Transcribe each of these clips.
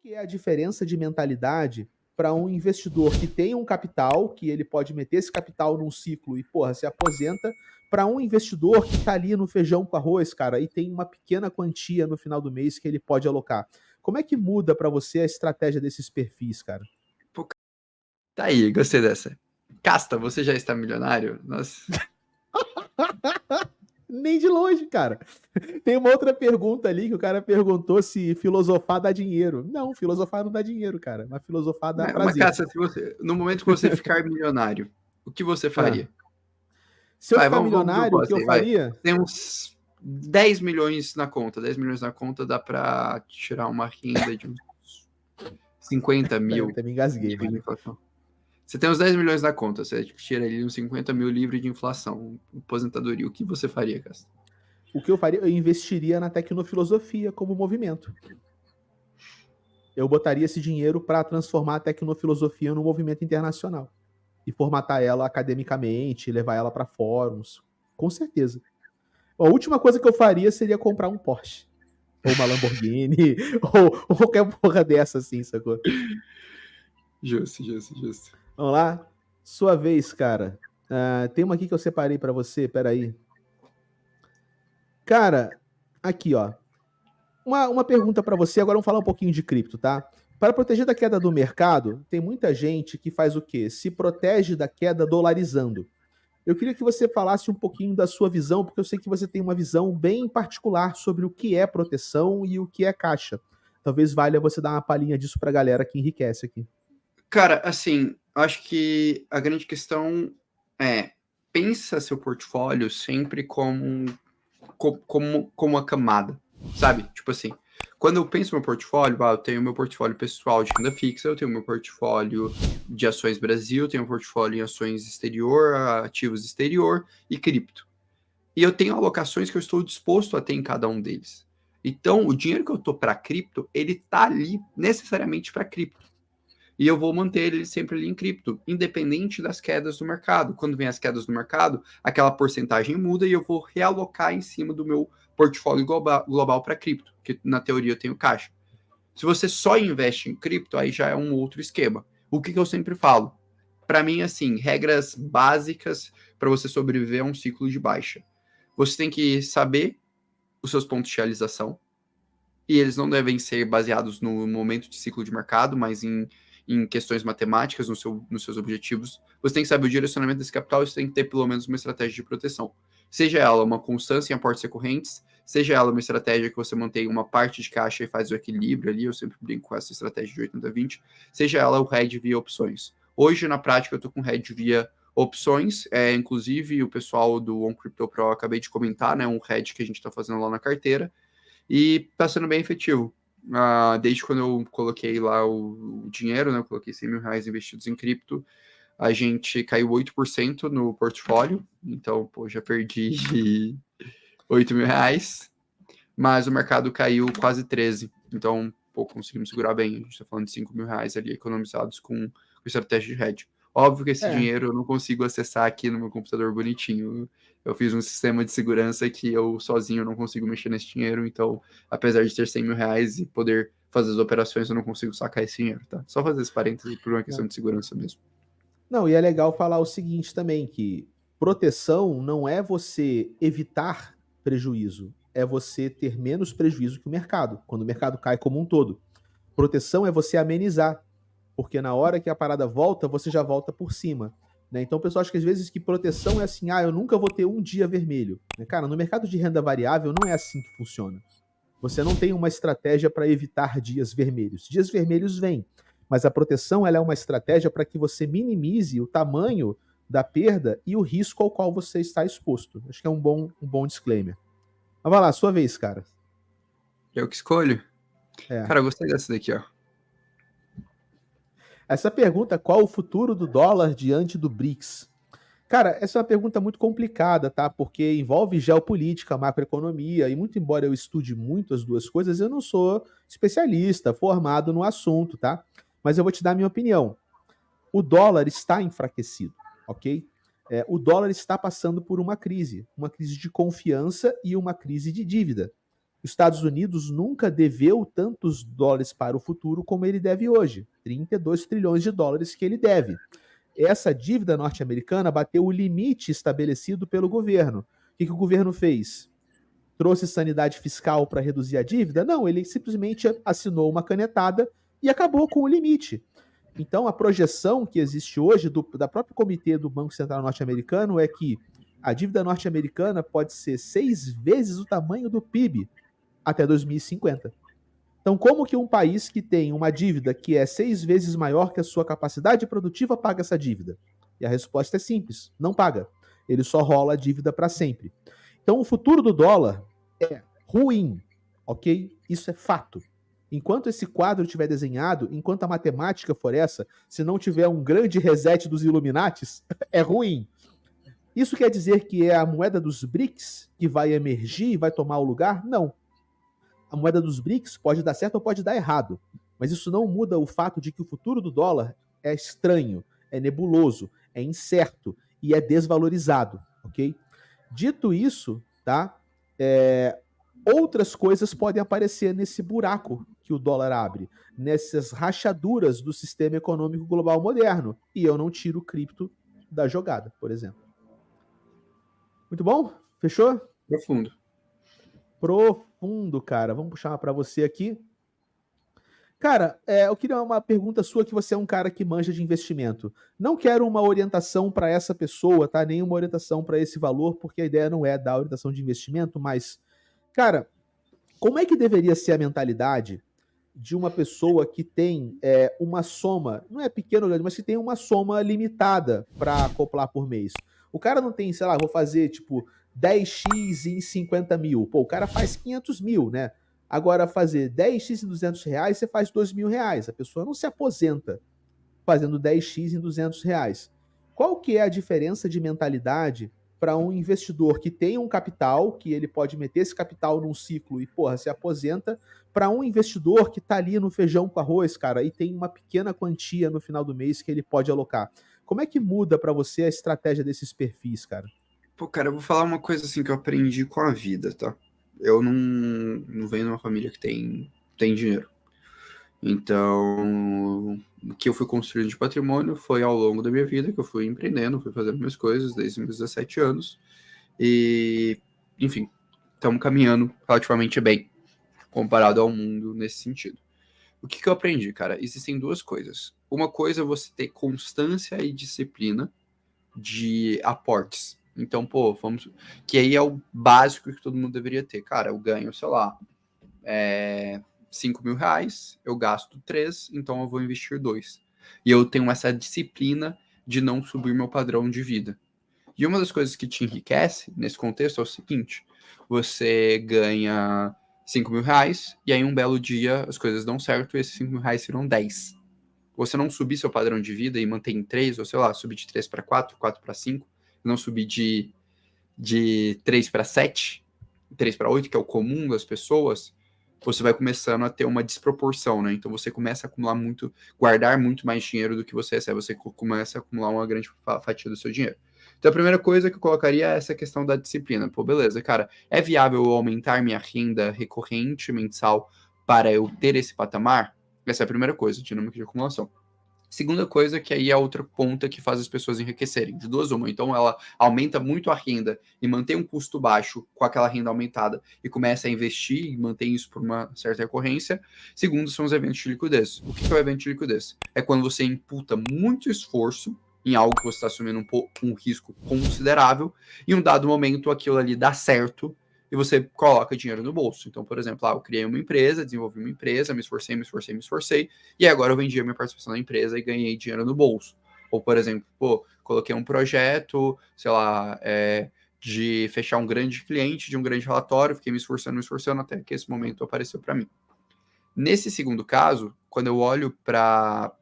que é a diferença de mentalidade para um investidor que tem um capital, que ele pode meter esse capital num ciclo e, porra, se aposenta, para um investidor que está ali no feijão com arroz, cara, e tem uma pequena quantia no final do mês que ele pode alocar. Como é que muda para você a estratégia desses perfis, cara? Pô, tá aí, gostei dessa. Casta, você já está milionário? Nossa. Nem de longe, cara. Tem uma outra pergunta ali que o cara perguntou se filosofar dá dinheiro. Não, filosofar não dá dinheiro, cara. Mas filosofar dá Mas, prazer. Casta, no momento que você ficar milionário, o que você Ah. faria? Se eu Vai, ficar vamos milionário, o propor que eu assim, vai. faria? Tem uns 10 milhões na conta. 10 milhões na conta dá pra tirar uma renda de uns 50 Peraí, mil até me engasguei, livre de mano. inflação. Você tem uns 10 milhões na conta, você tira ali uns 50 mil livre de inflação, aposentadoria. O que você faria, Casta? O que eu faria? Eu investiria na tecnofilosofia como movimento. Eu botaria esse dinheiro para transformar a tecnofilosofia num movimento internacional e formatar ela academicamente, levar ela para fóruns. Com certeza. A última coisa que eu faria seria comprar um Porsche. Ou uma Lamborghini, ou qualquer porra dessa, assim, sacou? Justo, justo, justo. Vamos lá? Sua vez, cara. Tem uma aqui que eu separei para você, peraí. Cara, aqui, ó. Uma pergunta para você, agora vamos falar um pouquinho de cripto, tá? Para proteger da queda do mercado, tem muita gente que faz o quê? Se protege da queda dolarizando. Eu queria que você falasse um pouquinho da sua visão, porque eu sei que você tem uma visão bem particular sobre o que é proteção e o que é caixa. Talvez valha você dar uma palhinha disso para a galera que enriquece aqui. Cara, assim, acho que a grande questão é pensa seu portfólio sempre como uma camada, sabe? Tipo assim, quando eu penso no meu portfólio, eu tenho meu portfólio pessoal de renda fixa, eu tenho meu portfólio de ações Brasil, eu tenho um portfólio em ações exterior, ativos exterior e cripto. E eu tenho alocações que eu estou disposto a ter em cada um deles. Então, o dinheiro que eu tô para cripto, ele tá ali necessariamente para cripto. E eu vou manter ele sempre ali em cripto, independente das quedas do mercado. Quando vem as quedas do mercado, aquela porcentagem muda e eu vou realocar em cima do meu portfólio global para cripto, que na teoria eu tenho caixa. Se você só investe em cripto, aí já é um outro esquema. O que eu sempre falo? Para mim, assim, regras básicas para você sobreviver a um ciclo de baixa. Você tem que saber os seus pontos de realização, e eles não devem ser baseados no momento de ciclo de mercado, mas em questões matemáticas, nos seus objetivos. Você tem que saber o direcionamento desse capital e você tem que ter pelo menos uma estratégia de proteção. Seja ela uma constância em aportes recorrentes, seja ela uma estratégia que você mantém uma parte de caixa e faz o equilíbrio ali, eu sempre brinco com essa estratégia de 80-20, seja ela o hedge via opções. Hoje, na prática, eu estou com hedge via opções, inclusive o pessoal do OnCrypto Pro, eu acabei de comentar, né, um hedge que a gente está fazendo lá na carteira, e está sendo bem efetivo. Desde quando eu coloquei lá o dinheiro, né, eu coloquei 100 mil reais investidos em cripto, a gente caiu 8% no portfólio, então, pô, já perdi 8 mil reais, mas o mercado caiu quase 13, então, pô, conseguimos segurar bem, a gente está falando de 5 mil reais ali economizados com estratégia de hedge. Óbvio que esse dinheiro eu não consigo acessar aqui no meu computador bonitinho. Eu fiz um sistema de segurança que eu sozinho não consigo mexer nesse dinheiro. Então, apesar de ter 100 mil reais e poder fazer as operações, eu não consigo sacar esse dinheiro, tá? Só fazer esse parênteses por uma questão de segurança mesmo. Não, e é legal falar o seguinte também, que proteção não é você evitar prejuízo, é você ter menos prejuízo que o mercado, quando o mercado cai como um todo. Proteção é você amenizar, porque na hora que a parada volta, você já volta por cima. Né? Então o pessoal acha que às vezes que proteção é assim, eu nunca vou ter um dia vermelho. Cara, no mercado de renda variável não é assim que funciona. Você não tem uma estratégia para evitar dias vermelhos. Dias vermelhos vêm, mas a proteção ela é uma estratégia para que você minimize o tamanho da perda e o risco ao qual você está exposto. Acho que é um bom disclaimer. Mas vai lá, sua vez, cara. Eu que escolho? É. Cara, eu gostei dessa daqui, ó. Essa pergunta, qual o futuro do dólar diante do BRICS? Cara, essa é uma pergunta muito complicada, tá? Porque envolve geopolítica, macroeconomia, e muito embora eu estude muito as duas coisas, eu não sou especialista, formado no assunto, tá? Mas eu vou te dar a minha opinião. O dólar está enfraquecido, ok? O dólar está passando por uma crise de confiança e uma crise de dívida. Os Estados Unidos nunca deveu tantos dólares para o futuro como ele deve hoje. 32 trilhões de dólares que ele deve. Essa dívida norte-americana bateu o limite estabelecido pelo governo. O que o governo fez? Trouxe sanidade fiscal para reduzir a dívida? Não, ele simplesmente assinou uma canetada e acabou com o limite. Então, a projeção que existe hoje da própria comitê do Banco Central norte-americano é que a dívida norte-americana pode ser 6 vezes o tamanho do PIB até 2050. Então, como que um país que tem uma dívida que é 6 vezes maior que a sua capacidade produtiva paga essa dívida? E a resposta é simples: não paga. Ele só rola a dívida para sempre. Então, o futuro do dólar é ruim, ok? Isso é fato. Enquanto esse quadro estiver desenhado, enquanto a matemática for essa, se não tiver um grande reset dos Illuminatis, é ruim. Isso quer dizer que é a moeda dos BRICS que vai emergir e vai tomar o lugar? Não. A moeda dos BRICS pode dar certo ou pode dar errado, mas isso não muda o fato de que o futuro do dólar é estranho, é nebuloso, é incerto e é desvalorizado, ok? Dito isso, tá? Outras coisas podem aparecer nesse buraco que o dólar abre, nessas rachaduras do sistema econômico global moderno. E eu não tiro o cripto da jogada, por exemplo. Muito bom? Fechou? Profundo. Profundo, cara. Vamos puxar uma para você aqui. Cara, eu queria uma pergunta sua, que você é um cara que manja de investimento. Não quero uma orientação para essa pessoa, tá? Nenhuma orientação para esse valor, porque a ideia não é dar orientação de investimento, mas, cara, como é que deveria ser a mentalidade de uma pessoa que tem uma soma, não é pequena ou grande, mas que tem uma soma limitada para acoplar por mês? O cara não tem, sei lá, vou fazer tipo 10x em 50 mil. Pô, o cara faz 500 mil, né? Agora, fazer 10x em 200 reais, você faz 2 mil reais. A pessoa não se aposenta fazendo 10x em 200 reais. Qual que é a diferença de mentalidade para um investidor que tem um capital, que ele pode meter esse capital num ciclo e, porra, se aposenta, para um investidor que está ali no feijão com arroz, cara, e tem uma pequena quantia no final do mês que ele pode alocar? Como é que muda para você a estratégia desses perfis, cara? Pô, cara, eu vou falar uma coisa assim que eu aprendi com a vida, tá? Eu não venho de uma família que tem dinheiro. Então, o que eu fui construindo de patrimônio foi ao longo da minha vida, que eu fui empreendendo, fui fazendo minhas coisas desde meus 17 anos. E, enfim, estamos caminhando relativamente bem, comparado ao mundo nesse sentido. O que eu aprendi, cara? Existem duas coisas. Uma coisa é você ter constância e disciplina de aportes. Então, pô, vamos. Que aí é o básico que todo mundo deveria ter. Cara, eu ganho, sei lá, 5 mil reais, eu gasto 3, então eu vou investir 2. E eu tenho essa disciplina de não subir meu padrão de vida. E uma das coisas que te enriquece nesse contexto é o seguinte: você ganha 5 mil reais, e aí um belo dia as coisas dão certo e esses 5 mil reais viram 10. Você não subir seu padrão de vida e manter em 3, ou sei lá, subir de 3 para 4, 4 para 5, não subir de 3 para 7, 3 para 8, que é o comum das pessoas, você vai começando a ter uma desproporção, né? Então você começa a acumular muito, guardar muito mais dinheiro do que você recebe, você começa a acumular uma grande fatia do seu dinheiro. Então a primeira coisa que eu colocaria é essa questão da disciplina. Pô, beleza, cara, é viável eu aumentar minha renda recorrente mensal para eu ter esse patamar? Essa é a primeira coisa, dinâmica de acumulação. Segunda coisa, que aí é a outra ponta que faz as pessoas enriquecerem, de duas uma. Então ela aumenta muito a renda e mantém um custo baixo com aquela renda aumentada e começa a investir e mantém isso por uma certa recorrência. Segundo, são os eventos de liquidez. O que é o evento de liquidez? É quando você imputa muito esforço em algo que você está assumindo um risco considerável e em um dado momento aquilo ali dá certo e você coloca dinheiro no bolso. Então, por exemplo, eu criei uma empresa, desenvolvi uma empresa, me esforcei, e agora eu vendi a minha participação na empresa e ganhei dinheiro no bolso. Ou, por exemplo, coloquei um projeto, sei lá, de fechar um grande cliente, de um grande relatório, fiquei me esforçando até que esse momento apareceu para mim. Nesse segundo caso, quando eu olho para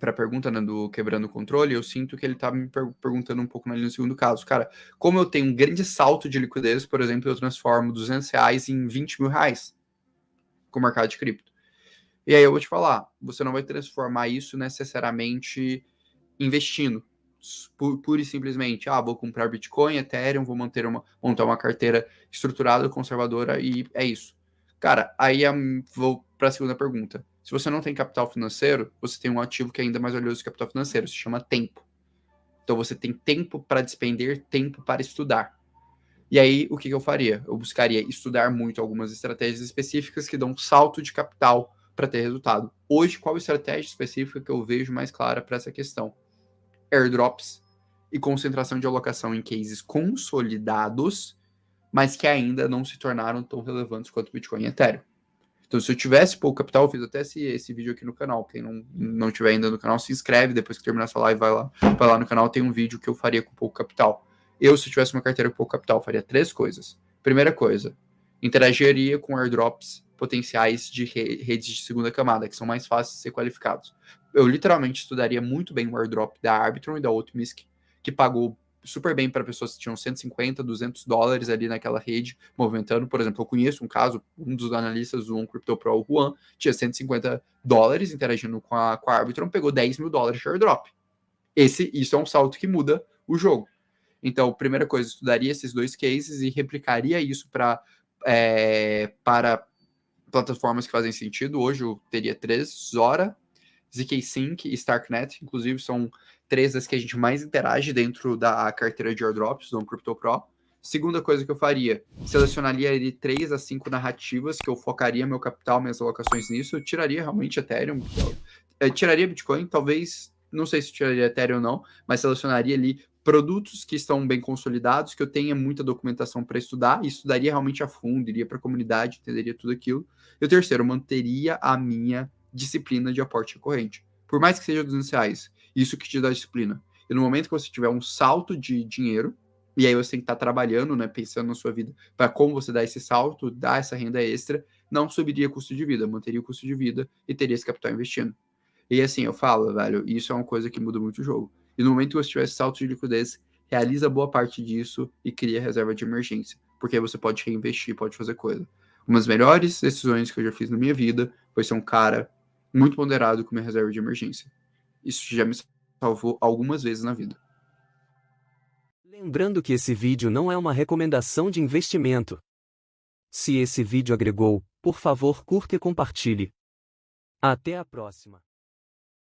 a pergunta, né, do quebrando o controle, eu sinto que ele tá me perguntando um pouco ali no segundo caso. Cara, como eu tenho um grande salto de liquidez, por exemplo, eu transformo 200 reais em 20 mil reais com o mercado de cripto. E aí eu vou te falar, você não vai transformar isso necessariamente investindo. Pura e simplesmente, vou comprar Bitcoin, Ethereum, vou montar uma carteira estruturada, conservadora, e é isso. Cara, aí vou para a segunda pergunta. Se você não tem capital financeiro, você tem um ativo que é ainda mais valioso que capital financeiro, se chama tempo. Então você tem tempo para despender, tempo para estudar. E aí, o que eu faria? Eu buscaria estudar muito algumas estratégias específicas que dão um salto de capital para ter resultado. Hoje, qual estratégia específica que eu vejo mais clara para essa questão? Airdrops e concentração de alocação em cases consolidados, mas que ainda não se tornaram tão relevantes quanto Bitcoin e Ethereum. Então, se eu tivesse pouco capital, eu fiz até esse vídeo aqui no canal. Quem não tiver ainda no canal, se inscreve. Depois que terminar essa live, vai lá no canal. Tem um vídeo que eu faria com pouco capital. Eu, se eu tivesse uma carteira com pouco capital, faria 3 coisas. Primeira coisa, interagiria com airdrops potenciais de redes de segunda camada, que são mais fáceis de ser qualificados. Eu literalmente estudaria muito bem o airdrop da Arbitrum e da Optimisc, que pagou super bem para pessoas que tinham 150, 200 dólares ali naquela rede, movimentando. Por exemplo, eu conheço um caso, um dos analistas do OneCryptoPro, o Juan, tinha 150 dólares interagindo com a Arbitrum, pegou 10 mil dólares de airdrop. Isso é um salto que muda o jogo. Então, primeira coisa, estudaria esses 2 cases e replicaria isso para plataformas que fazem sentido. Hoje eu teria 3, Zora, ZK Sync e Starknet, inclusive são 3 das que a gente mais interage dentro da carteira de airdrops do CryptoPro. Segunda coisa que eu faria, selecionaria de 3 a 5 narrativas que eu focaria meu capital, minhas alocações nisso. Eu tiraria realmente Ethereum, tiraria Bitcoin, talvez, não sei se tiraria Ethereum ou não, mas selecionaria ali produtos que estão bem consolidados, que eu tenha muita documentação para estudar, e estudaria realmente a fundo, iria para a comunidade, entenderia tudo aquilo. E o terceiro, manteria a minha disciplina de aporte recorrente. Por mais que seja R$200, isso que te dá disciplina. E no momento que você tiver um salto de dinheiro, e aí você tem que estar trabalhando, né, pensando na sua vida, para como você dar esse salto, dar essa renda extra, não subiria custo de vida, manteria o custo de vida e teria esse capital investindo. E assim, eu falo, velho, isso é uma coisa que muda muito o jogo. E no momento que você tiver esse salto de liquidez, realiza boa parte disso e cria reserva de emergência. Porque aí você pode reinvestir, pode fazer coisa. Uma das melhores decisões que eu já fiz na minha vida foi ser um cara muito ponderado com minha reserva de emergência. Isso já me salvou algumas vezes na vida. Lembrando que esse vídeo não é uma recomendação de investimento. Se esse vídeo agregou, por favor, curta e compartilhe. Até a próxima.